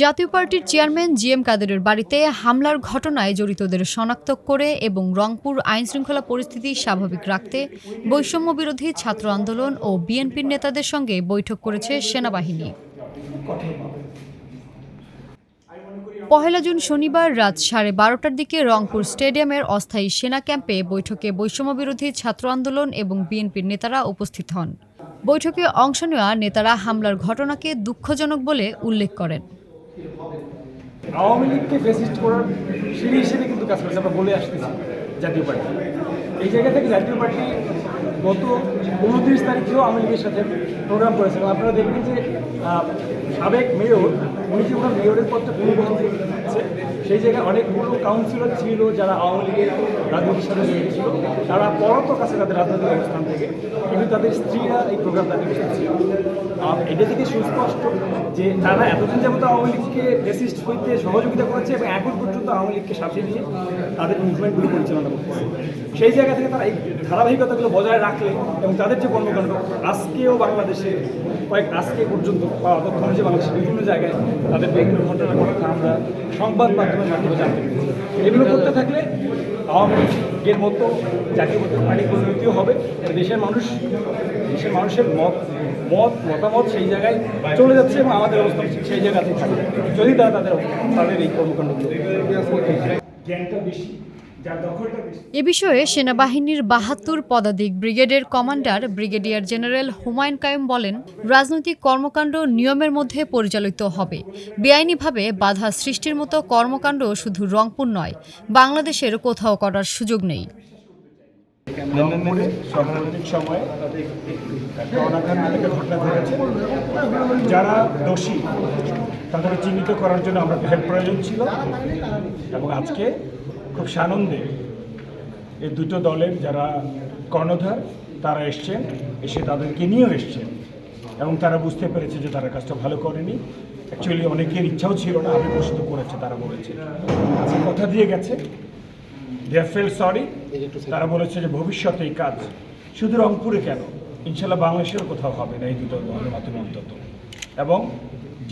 জাতীয় পার্টির chairman GM কাদেরের বাড়িতে হামলার ঘটনায় জড়িতদের শনাক্ত করে এবং রংপুর আইনশৃঙ্খলা পরিস্থিতি স্বাভাবিক রাখতে বৈষম্য বিরোধী ছাত্র আন্দোলন ও বিএনপির নেতাদের সঙ্গে বৈঠক করেছে সেনাবাহিনী। পহেলা জুন শনিবার রাত 12:30টার দিকে রংপুর স্টেডিয়ামের অস্থায়ী সেনা ক্যাম্পে বৈঠকে বৈষম্য বিরোধী ছাত্র আন্দোলন এবং বিএনপির নেতারা উপস্থিত হন। বৈঠকে অংশ নেওয়া নেতারা হামলার ঘটনাকে দুঃখজনক বলে উল্লেখ করেন। আওয়ামী লীগকে ফেসিস্ট করার সিঁড়ি হিসেবে কিন্তু কাজ করেছে, আমরা বলে আসতেছি জাতীয় পার্টি। এই জায়গা থেকে জাতীয় পার্টি গত 29 তারিখেও আওয়ামী লীগের সাথে প্রোগ্রাম করেছে এবং আপনারা দেখবেন যে সাবেক মেয়র উনি যে ওনার মেয়রের পদটা পরিবহন করছে, সেই জায়গায় অনেকগুলো কাউন্সিলর ছিল যারা আওয়ামী লীগের রাজনীতির সাথে জড়িত ছিল, তারা পলাতক আছে তাদের রাজনৈতিক অবস্থান থেকে, কিন্তু তাদের স্ত্রীরা এই প্রোগ্রামটাতে বসেছিল। এটা থেকে সুস্পষ্ট যে তারা এতদিন যাবত আওয়ামী লীগকে ফেসিস্ট হইতে সহযোগিতা করেছে এবং এখন পর্যন্ত আওয়ামী লীগকে সাথে নিয়ে তাদের মুভমেন্টগুলো পরিচালনা করতেছে। সেই জায়গা থেকে তারা এই ধারাবাহিকতাগুলো বজায় রাখলে এবং তাদের যে কর্মকাণ্ড আজকেও বাংলাদেশে আজকে পর্যন্ত পাওয়া তথ্য অনুযায়ী বাংলাদেশের বিভিন্ন জায়গায় তাদের ব্যক্তিগত ঘটনার কথা আমরা সংবাদ মাধ্যমের মাধ্যমে জানতে পেরেছি। এগুলো করতে থাকলে আওয়ামী লীগের মতো জাতীয় পার্টির পরিণতিও হবে। দেশের মানুষের মতামত সেই জায়গায় চলে যাচ্ছে এবং আমাদের অবস্থান সেই জায়গাতেই থাকবে যদি তারা তাদের এই কর্মকাণ্ডগুলো জ্ঞানটা বেশি। এ বিষয়ে সেনাবাহিনীর ৭২ পদাতিক ব্রিগেডের commander brigadier general Humayun Kaiyum বলেন, রাজনৈতিক কর্মকাণ্ড নিয়মের মধ্যে পরিচালিত হবে। বেআইনিভাবে বাধা সৃষ্টির মতো কর্মকাণ্ড শুধু রংপুর নয়, বাংলাদেশের কোথাও করার সুযোগ নেই। সাম্প্রতিক সময়ে ঘটনা ঘটেছে, যারা দোষী তাদেরকে চিহ্নিত করার জন্য আমরা প্রয়োজন ছিল এবং আজকে খুব সানন্দে এই দুটো দলের যারা কর্ণধার তারা এসছেন, এসে তাদেরকে নিয়েও এসছেন এবং তারা বুঝতে পেরেছে যে তারা কাজটা ভালো করেনি। অ্যাকচুয়ালি অনেকের ইচ্ছাও ছিল না, আবেগবশত করেছে, তারা বলেছে আজকে কথা দিয়ে গেছে, দে ফিল সরি। তারা বলেছে যে ভবিষ্যতে এই কাজ শুধু রংপুরে কেন, ইনশাল্লাহ বাংলাদেশের কোথাও হবে না এই দুটো দলের মাধ্যমে অন্তত। এবং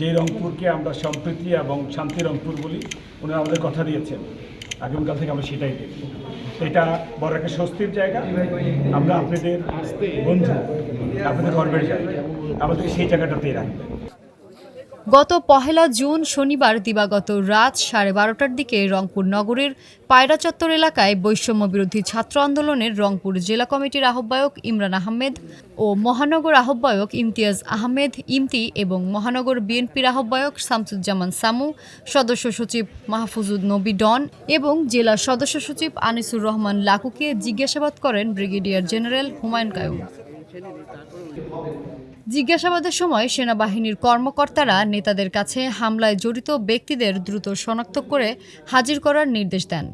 যে রংপুরকে আমরা সম্প্রীতি এবং শান্তি রংপুর বলি, ওনারা আমাদের কথা দিয়েছেন, আগামীকাল থেকে আমরা সেটাই দেখব। এটা বড় একটা স্বস্তির জায়গা, আমরা আপনাদের বন্ধু, আপনাদের গর্বের জায়গা, আমাদেরকে সেই জায়গাটাতেই রাখবেন। গত ১ জুন শনিবার দিবাগত রাত 12:30টার দিকে রংপুর নগরীর পায়রা চত্বর এলাকায় বৈষম্য বিরোধী ছাত্র আন্দোলনের রংপুর জেলা কমিটির আহ্বায়ক ইমরান আহমেদ ও মহানগর আহ্বায়ক ইমতিয়াজ আহমেদ ইমতি এবং মহানগর বিএনপির আহ্বায়ক শামসুজ্জামান সামু, সদস্য সচিব মাহফুজুর নবী ডন এবং জেলা সদস্য সচিব আনিসুর রহমান লাকুকে জিজ্ঞাসাবাদ করেন ব্রিগেডিয়ার জেনারেল হুমায়ুন কাইয়ুম। জিজ্ঞাসাবাদের সময় সেনাবাহিনীর কর্মকর্তারা নেতাদের কাছে হামলায় জড়িত ব্যক্তিদের দ্রুত শনাক্ত করে হাজির করার নির্দেশ দেন।